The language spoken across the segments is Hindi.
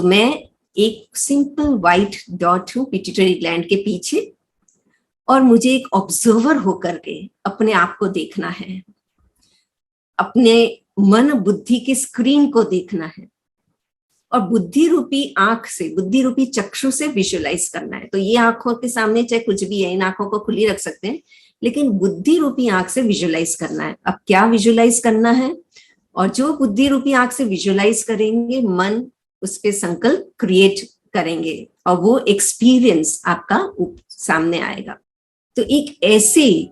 मैं एक सिंपल व्हाइट डॉट हूं पिट्यूटरी ग्लैंड के पीछे, और मुझे एक ऑब्जर्वर होकर के अपने आप को देखना है, अपने मन बुद्धि के स्क्रीन को देखना है, और बुद्धि रूपी आंख से, बुद्धि रूपी चक्षु से विजुअलाइज करना है। तो ये आंखों के सामने चाहे कुछ भी है, इन आंखों को खुली रख सकते हैं, लेकिन बुद्धि रूपी आंख से विजुअलाइज करना है। अब क्या विजुअलाइज करना है? और जो बुद्धि रूपी आंख से विजुअलाइज करेंगे, मन उस पे संकल्प क्रिएट करेंगे और वो एक्सपीरियंस आपका सामने आएगा। तो एक ऐसे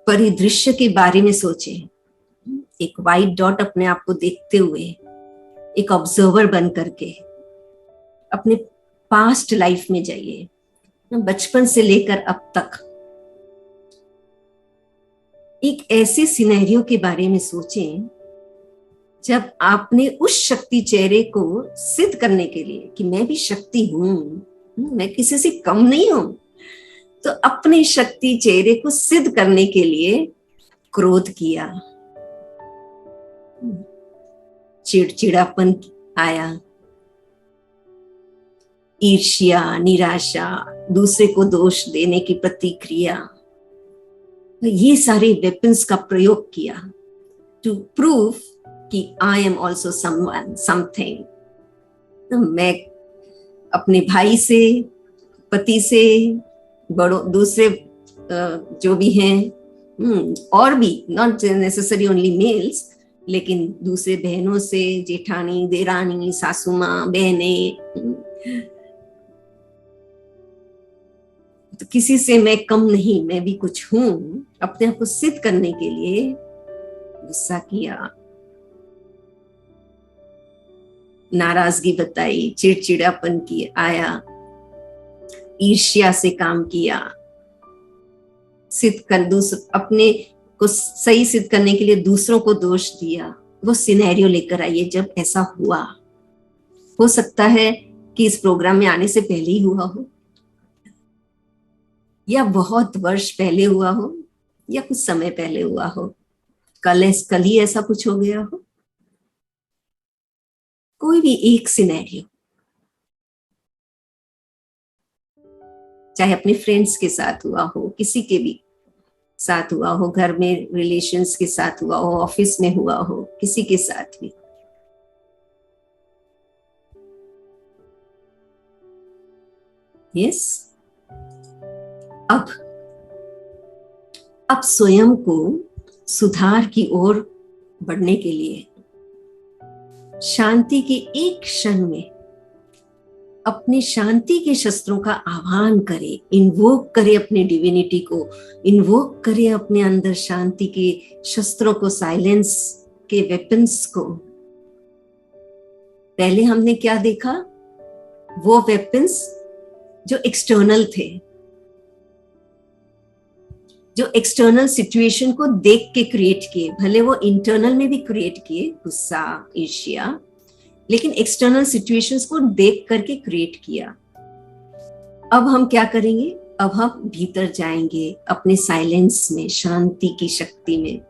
परिदृश्य के बारे में सोचें, एक व्हाइट डॉट अपने आप को देखते हुए, एक ऑब्जर्वर बन करके अपने पास्ट लाइफ में जाइए, बचपन से लेकर अब तक एक ऐसे सिनेरियो के बारे में सोचें जब आपने उस शक्ति चेहरे को सिद्ध करने के लिए कि मैं भी शक्ति हूं, मैं किसी से कम नहीं हूं, तो अपने शक्ति चेहरे को सिद्ध करने के लिए क्रोध किया, चिड़चिड़ापन आया, ईर्ष्या, निराशा, दूसरे को दोष देने की प्रतिक्रिया, ये सारे वेपन्स का प्रयोग किया टू प्रूव कि I am also someone, something. मैं अपने भाई से, पति से, बड़ों, दूसरे जो भी हैं, और भी, नॉट नेसेसरी ओनली मेल्स, लेकिन दूसरे बहनों से, जेठानी, देरानी, सासू माँ, बहनें, तो किसी से मैं कम नहीं, मैं भी कुछ हूं, अपने आप को सिद्ध करने के लिए गुस्सा किया, नाराजगी बताई, चिड़चिड़ापन की आया, ईर्ष्या से काम किया, सिद्ध कर अपने को सही सिद्ध करने के लिए दूसरों को दोष दिया। वो सिनेरियो लेकर आइए जब ऐसा हुआ। हो सकता है कि इस प्रोग्राम में आने से पहले ही हुआ हो, या बहुत वर्ष पहले हुआ हो, या कुछ समय पहले हुआ हो, कल ही ऐसा कुछ हो गया हो। कोई भी एक सिनेरियो, चाहे अपने फ्रेंड्स के साथ हुआ हो, किसी के भी साथ हुआ हो, घर में रिलेशंस के साथ हुआ हो, ऑफिस में हुआ हो, किसी के साथ भी। यस, अब स्वयं को सुधार की ओर बढ़ने के लिए शांति के एक क्षण में अपने शांति के शस्त्रों का आह्वान करें, इन्वोक करें अपने डिविनिटी को, इन्वोक करें अपने अंदर शांति के शस्त्रों को, साइलेंस के वेपन्स को। पहले हमने क्या देखा? वो वेपन्स जो एक्सटर्नल थे, जो एक्सटर्नल सिचुएशन को देख के क्रिएट किए, भले वो इंटरनल में भी क्रिएट किए, गुस्सा, ईर्ष्या, लेकिन एक्सटर्नल सिचुएशंस को देख करके क्रिएट किया। अब हम क्या करेंगे? अब हम भीतर जाएंगे अपने साइलेंस में, शांति की शक्ति में,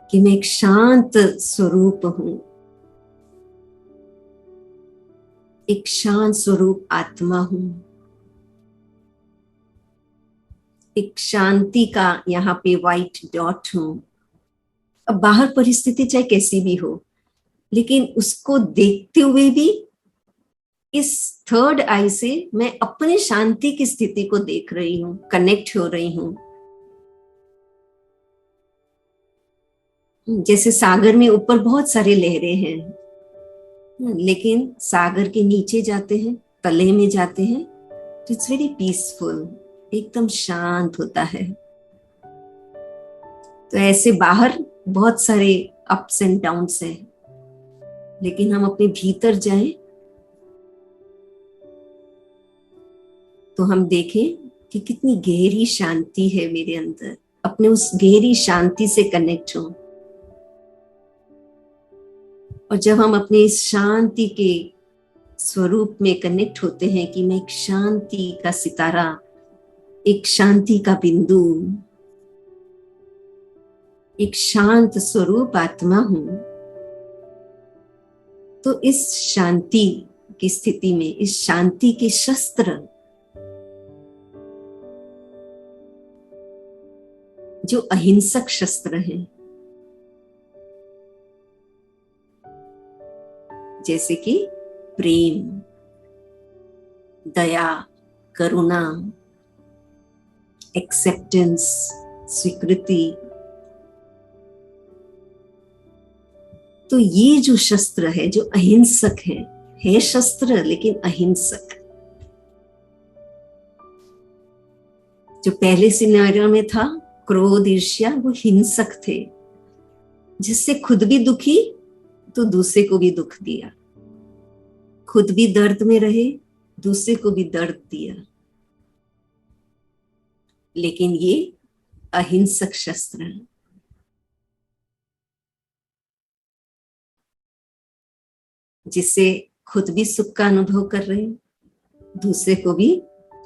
कि मैं एक शांत स्वरूप हूं, एक शांत स्वरूप आत्मा हूं, एक शांति का यहाँ पे व्हाइट डॉट हूं। अब बाहर परिस्थिति चाहे कैसी भी हो, लेकिन उसको देखते हुए भी इस थर्ड आई से मैं अपने शांति की स्थिति को देख रही हूं, कनेक्ट हो रही हूं। जैसे सागर में ऊपर बहुत सारे लहरें हैं, लेकिन सागर के नीचे जाते हैं, तले में जाते हैं, तो इट्स वेरी पीसफुल, एकदम शांत होता है। तो ऐसे बाहर बहुत सारे अप्स एंड डाउन्स हैं, लेकिन हम अपने भीतर जाएं तो हम देखें कि कितनी गहरी शांति है मेरे अंदर। अपने उस गहरी शांति से कनेक्ट हो, और जब हम अपने इस शांति के स्वरूप में कनेक्ट होते हैं कि मैं एक शांति का सितारा, एक शांति का बिंदु, एक शांत स्वरूप आत्मा हूं, तो इस शांति की स्थिति में इस शांति के शस्त्र जो अहिंसक शस्त्र हैं, जैसे कि प्रेम, दया, करुणा, एक्सेप्टेंस, स्वीकृति, तो ये जो शस्त्र है जो अहिंसक है शस्त्र लेकिन अहिंसक। जो पहले सिनेरियो में था क्रोध, ईर्ष्या, वो हिंसक थे, जिससे खुद भी दुखी तो दूसरे को भी दुख दिया, खुद भी दर्द में रहे, दूसरे को भी दर्द दिया। लेकिन ये अहिंसक शस्त्र है, जिससे खुद भी सुख का अनुभव कर रहे हैं, दूसरे को भी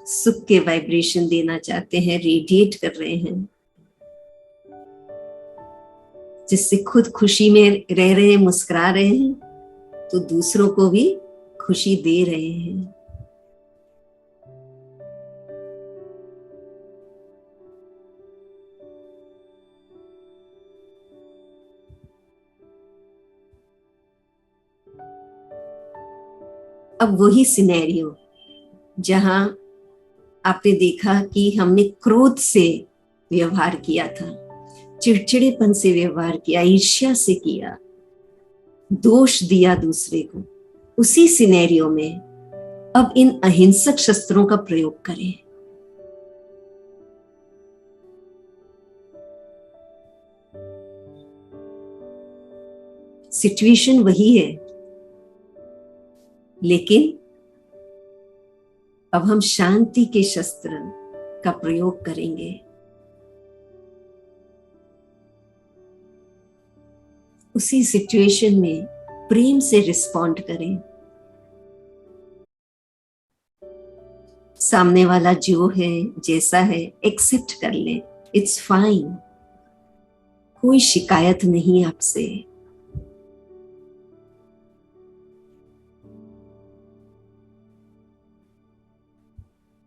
सुख के वाइब्रेशन देना चाहते हैं, रेडिएट कर रहे हैं, जिससे खुद खुशी में रह रहे हैं, मुस्कुरा रहे हैं, तो दूसरों को भी खुशी दे रहे हैं। अब वही सिनेरियो जहां आपने देखा कि हमने क्रोध से व्यवहार किया था, चिड़चिड़ेपन से व्यवहार किया, ईर्ष्या से किया, दोष दिया दूसरे को, उसी सिनेरियो में अब इन अहिंसक शस्त्रों का प्रयोग करें। सिचुएशन वही है, लेकिन अब हम शांति के शस्त्र का प्रयोग करेंगे। उसी सिचुएशन में प्रेम से रिस्पॉन्ड करें। सामने वाला जो है, जैसा है, एक्सेप्ट कर ले, इट्स फाइन, कोई शिकायत नहीं आपसे।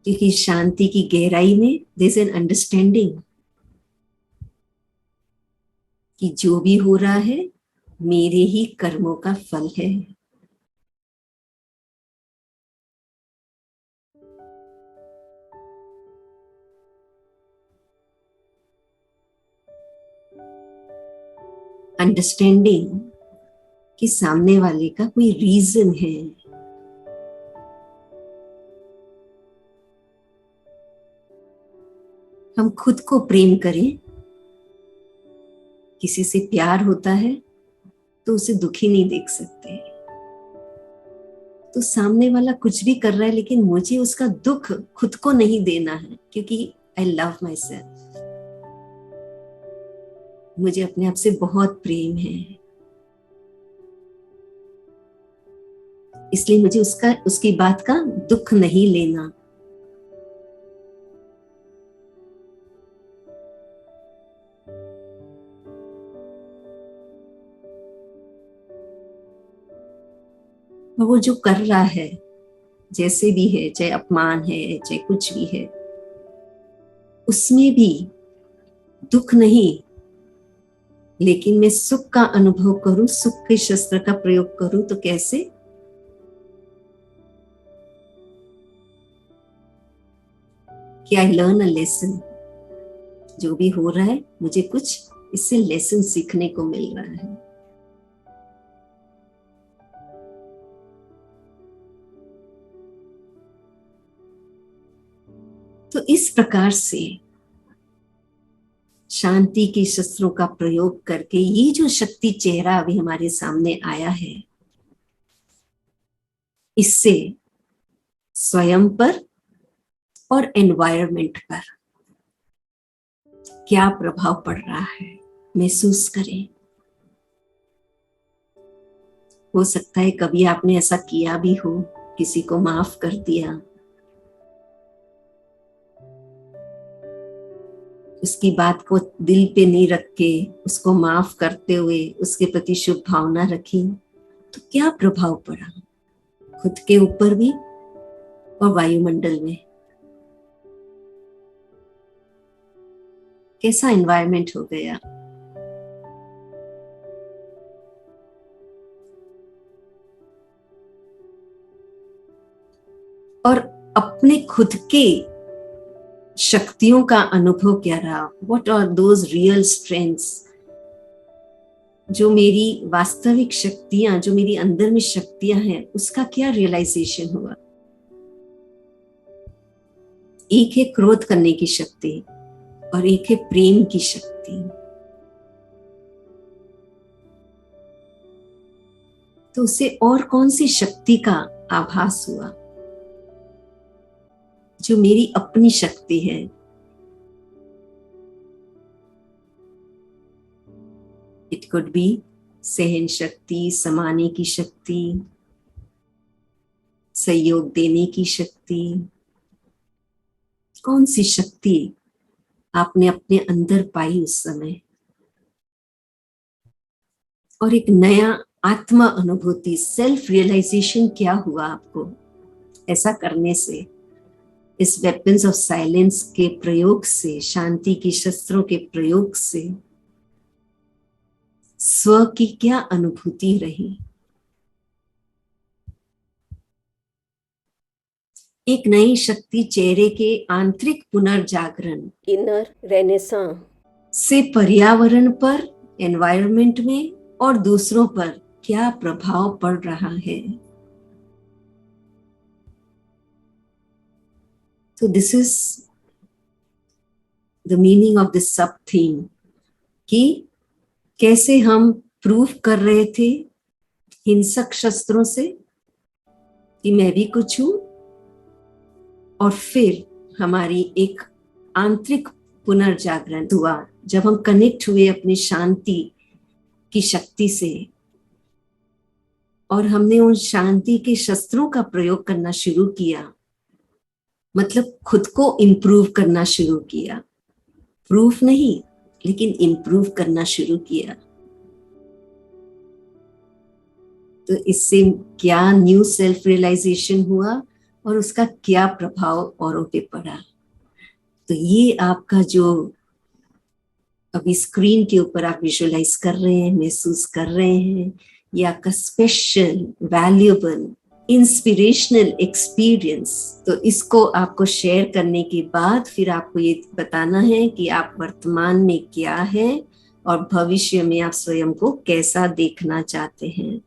क्योंकि शांति की गहराई में देयर इज एन अंडरस्टैंडिंग कि जो भी हो रहा है मेरे ही कर्मों का फल है। अंडरस्टैंडिंग कि सामने वाले का कोई रीजन है। हम खुद को प्रेम करें। किसी से प्यार होता है तो उसे दुखी नहीं देख सकते, तो सामने वाला कुछ भी कर रहा है लेकिन मुझे उसका दुख खुद को नहीं देना है, क्योंकि आई लव माई सेल्फ, मुझे अपने आप से बहुत प्रेम है, इसलिए मुझे उसकी बात का दुख नहीं लेना। वो जो कर रहा है, जैसे भी है, चाहे अपमान है, चाहे कुछ भी है, उसमें भी दुख नहीं, लेकिन मैं सुख का अनुभव करूं, सुख के शस्त्र का प्रयोग करूं, तो कैसे? कि आई लर्न अ लेसन, जो भी हो रहा है मुझे कुछ इससे लेसन सीखने को मिल रहा है। तो इस प्रकार से शांति के शस्त्रों का प्रयोग करके ये जो शक्ति चेहरा अभी हमारे सामने आया है, इससे स्वयं पर और एनवायरनमेंट पर क्या प्रभाव पड़ रहा है महसूस करें। हो सकता है कभी आपने ऐसा किया भी हो, किसी को माफ कर दिया, उसकी बात को दिल पे नहीं रख के उसको माफ करते हुए उसके प्रति शुभ भावना रखी, तो क्या प्रभाव पड़ा। खुद के ऊपर भी और वायुमंडल में। कैसा एनवायरनमेंट हो गया। और अपने खुद के शक्तियों का अनुभव क्या रहा। What are those real strengths, जो मेरी वास्तविक शक्तियां, जो मेरी अंदर में शक्तियां हैं, उसका क्या रियलाइजेशन हुआ। एक है क्रोध करने की शक्ति और एक है प्रेम की शक्ति। तो उसे और कौन सी शक्ति का आभास हुआ जो मेरी अपनी शक्ति है। इट कुड बी सहन शक्ति, समाने की शक्ति, सहयोग देने की शक्ति। कौन सी शक्ति आपने अपने अंदर पाई उस समय। और एक नया आत्मा अनुभूति, सेल्फ रियलाइजेशन क्या हुआ आपको ऐसा करने से, इस वेपन्स ऑफ साइलेंस के प्रयोग से, शांति की शस्त्रों के प्रयोग से स्व की क्या अनुभूति रही। एक नई शक्ति, चेहरे के आंतरिक पुनर्जागरण, इनर रेनेसां से पर्यावरण पर, एनवायरनमेंट में और दूसरों पर क्या प्रभाव पड़ रहा है। तो this is the meaning of this सब थीम, कि कैसे हम प्रूव कर रहे थे हिंसक शस्त्रों से कि मैं भी कुछ हूं, और फिर हमारी एक आंतरिक पुनर्जागरण हुआ जब हम कनेक्ट हुए अपनी शांति की शक्ति से, और हमने उन शांति के शस्त्रों का प्रयोग करना शुरू किया। मतलब खुद को इम्प्रूव करना शुरू किया, प्रूफ नहीं लेकिन इम्प्रूव करना शुरू किया। तो इससे क्या न्यू सेल्फ रियलाइजेशन हुआ और उसका क्या प्रभाव औरों पे पड़ा। तो ये आपका जो अभी स्क्रीन के ऊपर आप विजुअलाइज कर रहे हैं, महसूस कर रहे हैं, ये आपका स्पेशल, वैल्यूएबल, इंस्पिरेशनल एक्सपीरियंस। तो इसको आपको शेयर करने के बाद फिर आपको ये बताना है कि आप वर्तमान में क्या है और भविष्य में आप स्वयं को कैसा देखना चाहते हैं।